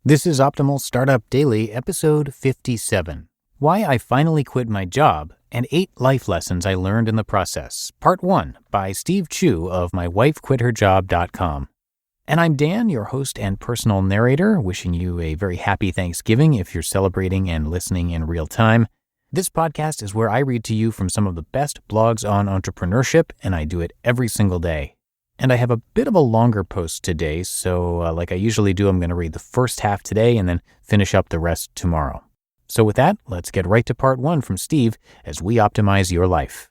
This is Optimal Startup Daily, episode 57. Why I Finally Quit My Job and 8 Life Lessons I Learned in the Process, Part 1 by Steve Chou of MyWifeQuitHerJob.com. And I'm Dan, your host and personal narrator, wishing you a very happy Thanksgiving if you're celebrating and listening in real time. This podcast is where I read to you from some of the best blogs on entrepreneurship, and I do it every single day. And I have a bit of a longer post today, so like I usually do, I'm going to read the first half today and then finish up the rest tomorrow. So with that, let's get right to part 1 from Steve as we optimize your life.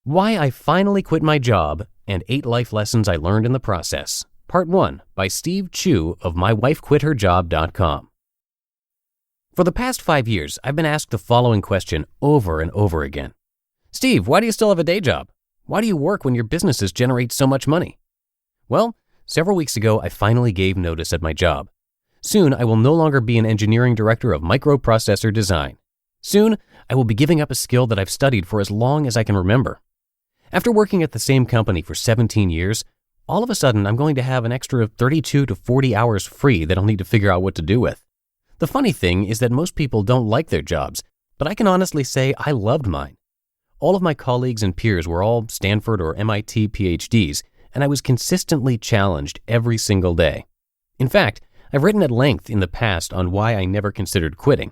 Why I Finally Quit My Job and 8 Life Lessons I Learned in the Process, Part 1 by Steve Chou of MyWifeQuitHerJob.com. For the past 5 years, I've been asked the following question over and over again. Steve, why do you still have a day job? Why do you work when your businesses generate so much money? Well, several weeks ago, I finally gave notice at my job. Soon, I will no longer be an engineering director of microprocessor design. Soon, I will be giving up a skill that I've studied for as long as I can remember. After working at the same company for 17 years, all of a sudden, I'm going to have an extra 32 to 40 hours free that I'll need to figure out what to do with. The funny thing is that most people don't like their jobs, but I can honestly say I loved mine. All of my colleagues and peers were all Stanford or MIT PhDs, and I was consistently challenged every single day. In fact, I've written at length in the past on why I never considered quitting.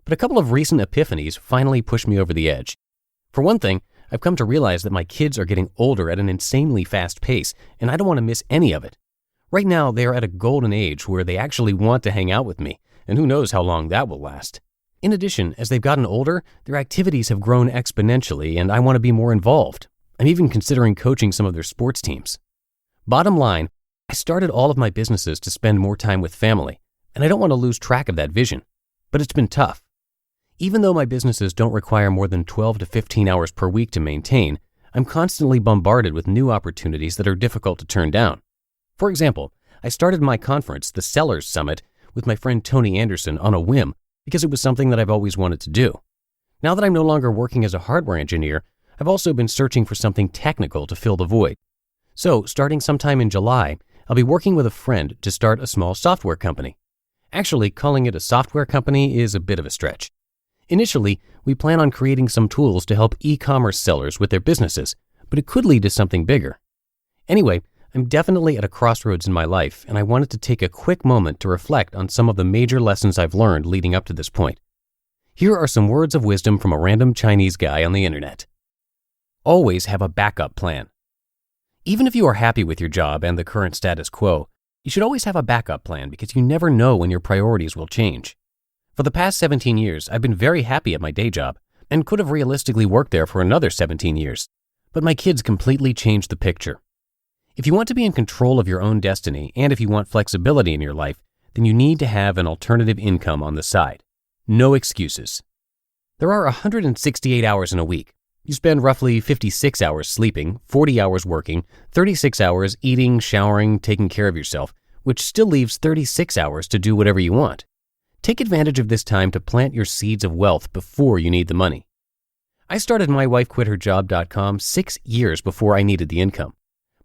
But a couple of recent epiphanies finally pushed me over the edge. For one thing, I've come to realize that my kids are getting older at an insanely fast pace, and I don't want to miss any of it. Right now, they are at a golden age where they actually want to hang out with me, and who knows how long that will last. In addition, as they've gotten older, their activities have grown exponentially, and I want to be more involved. I'm even considering coaching some of their sports teams. Bottom line, I started all of my businesses to spend more time with family, and I don't want to lose track of that vision. But it's been tough. Even though my businesses don't require more than 12 to 15 hours per week to maintain, I'm constantly bombarded with new opportunities that are difficult to turn down. For example, I started my conference, the Sellers Summit, with my friend Tony Anderson on a whim because it was something that I've always wanted to do. Now that I'm no longer working as a hardware engineer, I've also been searching for something technical to fill the void. So, starting sometime in July, I'll be working with a friend to start a small software company. Actually, calling it a software company is a bit of a stretch. Initially, we plan on creating some tools to help e-commerce sellers with their businesses, but it could lead to something bigger. Anyway, I'm definitely at a crossroads in my life, and I wanted to take a quick moment to reflect on some of the major lessons I've learned leading up to this point. Here are some words of wisdom from a random Chinese guy on the internet. Always have a backup plan. Even if you are happy with your job and the current status quo, you should always have a backup plan because you never know when your priorities will change. For the past 17 years, I've been very happy at my day job and could have realistically worked there for another 17 years. But my kids completely changed the picture. If you want to be in control of your own destiny and if you want flexibility in your life, then you need to have an alternative income on the side. No excuses. There are 168 hours in a week. You spend roughly 56 hours sleeping, 40 hours working, 36 hours eating, showering, taking care of yourself, which still leaves 36 hours to do whatever you want. Take advantage of this time to plant your seeds of wealth before you need the money. I started MyWifeQuitHerJob.com 6 years before I needed the income.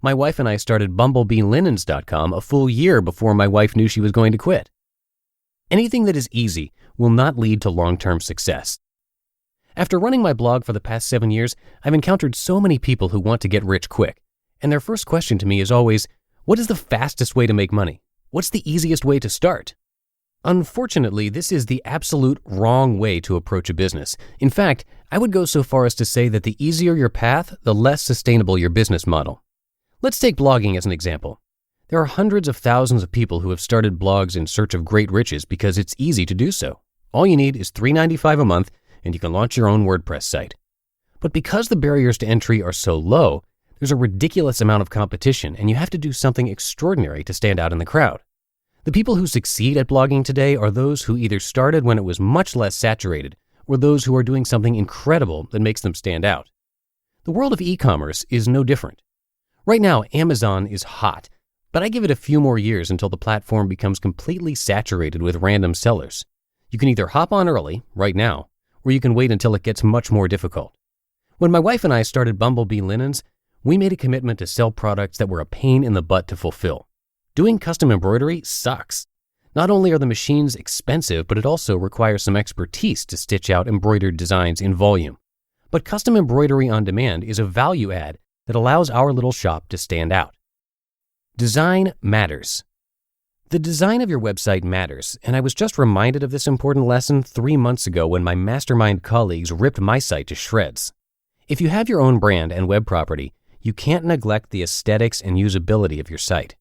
My wife and I started BumbleBeeLinens.com a full year before my wife knew she was going to quit. Anything that is easy will not lead to long-term success. After running my blog for the past 7 years, I've encountered so many people who want to get rich quick. And their first question to me is always, what is the fastest way to make money? What's the easiest way to start? Unfortunately, this is the absolute wrong way to approach a business. In fact, I would go so far as to say that the easier your path, the less sustainable your business model. Let's take blogging as an example. There are hundreds of thousands of people who have started blogs in search of great riches because it's easy to do so. All you need is $3.95 a month and you can launch your own WordPress site. But because the barriers to entry are so low, there's a ridiculous amount of competition and you have to do something extraordinary to stand out in the crowd. The people who succeed at blogging today are those who either started when it was much less saturated or those who are doing something incredible that makes them stand out. The world of e-commerce is no different. Right now, Amazon is hot, but I give it a few more years until the platform becomes completely saturated with random sellers. You can either hop on early, right now, or you can wait until it gets much more difficult. When my wife and I started Bumblebee Linens, We made a commitment to sell products that were a pain in the butt to fulfill. Doing custom embroidery sucks. Not only are the machines expensive, but it also requires some expertise to stitch out embroidered designs in volume. But custom embroidery on demand is a value add that allows our little shop to stand out. Design matters. The design of your website matters, and I was just reminded of this important lesson 3 months ago when my mastermind colleagues ripped my site to shreds. If you have your own brand and web property, you can't neglect the aesthetics and usability of your site.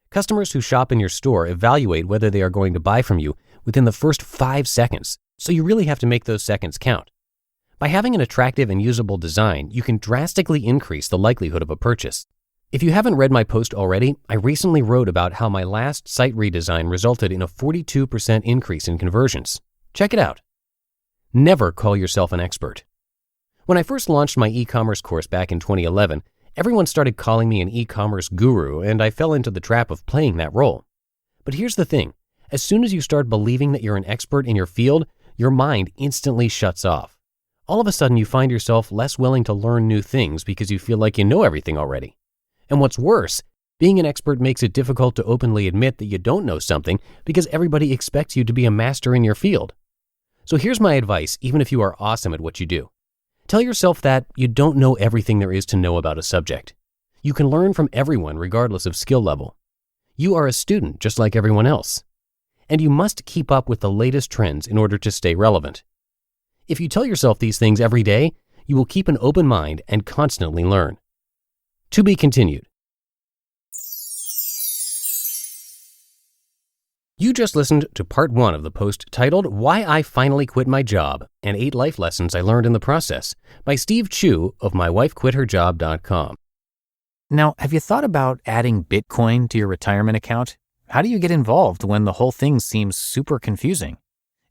Customers who shop in your store evaluate whether they are going to buy from you within the first 5 seconds, so you really have to make those seconds count. By having an attractive and usable design, you can drastically increase the likelihood of a purchase. If you haven't read my post already, I recently wrote about how my last site redesign resulted in a 42% increase in conversions. Check it out. Never call yourself an expert. When I first launched my e-commerce course back in 2011, everyone started calling me an e-commerce guru, and I fell into the trap of playing that role. But here's the thing. As soon as you start believing that you're an expert in your field, your mind instantly shuts off. All of a sudden, you find yourself less willing to learn new things because you feel like you know everything already. And what's worse, being an expert makes it difficult to openly admit that you don't know something because everybody expects you to be a master in your field. So here's my advice, even if you are awesome at what you do. Tell yourself that you don't know everything there is to know about a subject. You can learn from everyone regardless of skill level. You are a student just like everyone else. And you must keep up with the latest trends in order to stay relevant. If you tell yourself these things every day, you will keep an open mind and constantly learn. To be continued. You just listened to part 1 of the post titled Why I Finally Quit My Job and 8 Life Lessons I Learned in the Process by Steve Chou of MyWifeQuitHerJob.com. Now, have you thought about adding Bitcoin to your retirement account? How do you get involved when the whole thing seems super confusing?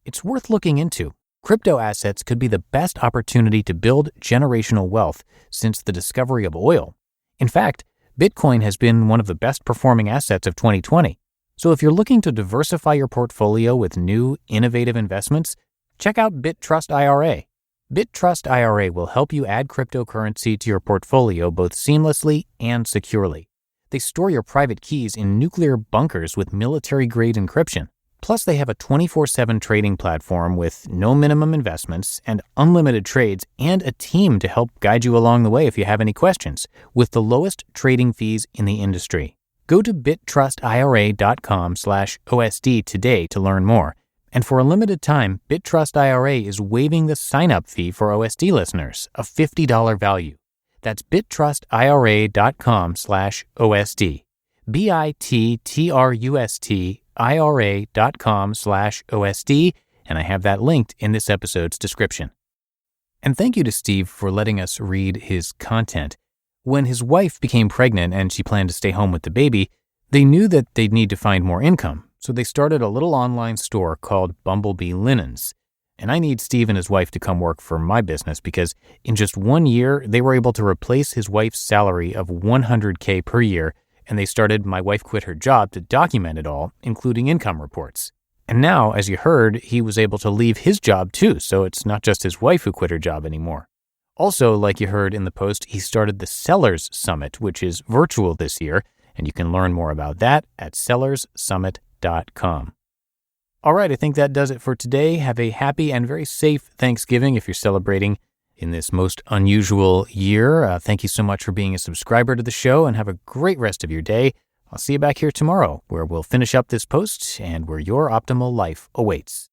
It's worth looking into. Crypto assets could be the best opportunity to build generational wealth since the discovery of oil. In fact, Bitcoin has been one of the best performing assets of 2020. So if you're looking to diversify your portfolio with new, innovative investments, check out BitTrust IRA. BitTrust IRA will help you add cryptocurrency to your portfolio both seamlessly and securely. They store your private keys in nuclear bunkers with military-grade encryption. Plus, they have a 24/7 trading platform with no minimum investments and unlimited trades and a team to help guide you along the way if you have any questions, with the lowest trading fees in the industry. Go to BitTrustIRA.com/OSD today to learn more. And for a limited time, BitTrust IRA is waiving the sign-up fee for OSD listeners, a $50 value. That's BitTrustIRA.com/OSD. BitTrustIRA.com/OSD, and I have that linked in this episode's description. And thank you to Steve for letting us read his content. When his wife became pregnant and she planned to stay home with the baby, they knew that they'd need to find more income, so they started a little online store called Bumblebee Linens. And I need Steve and his wife to come work for my business because in just 1 year, they were able to replace his wife's salary of $100K per year, and they started My Wife Quit Her Job to document it all, including income reports. And now, as you heard, he was able to leave his job too, so it's not just his wife who quit her job anymore. Also, like you heard in the post, he started the Sellers Summit, which is virtual this year, and you can learn more about that at sellerssummit.com. All right, I think that does it for today. Have a happy and very safe Thanksgiving if you're celebrating in this most unusual year. Thank you so much for being a subscriber to the show, and have a great rest of your day. I'll see you back here tomorrow, where we'll finish up this post and where your optimal life awaits.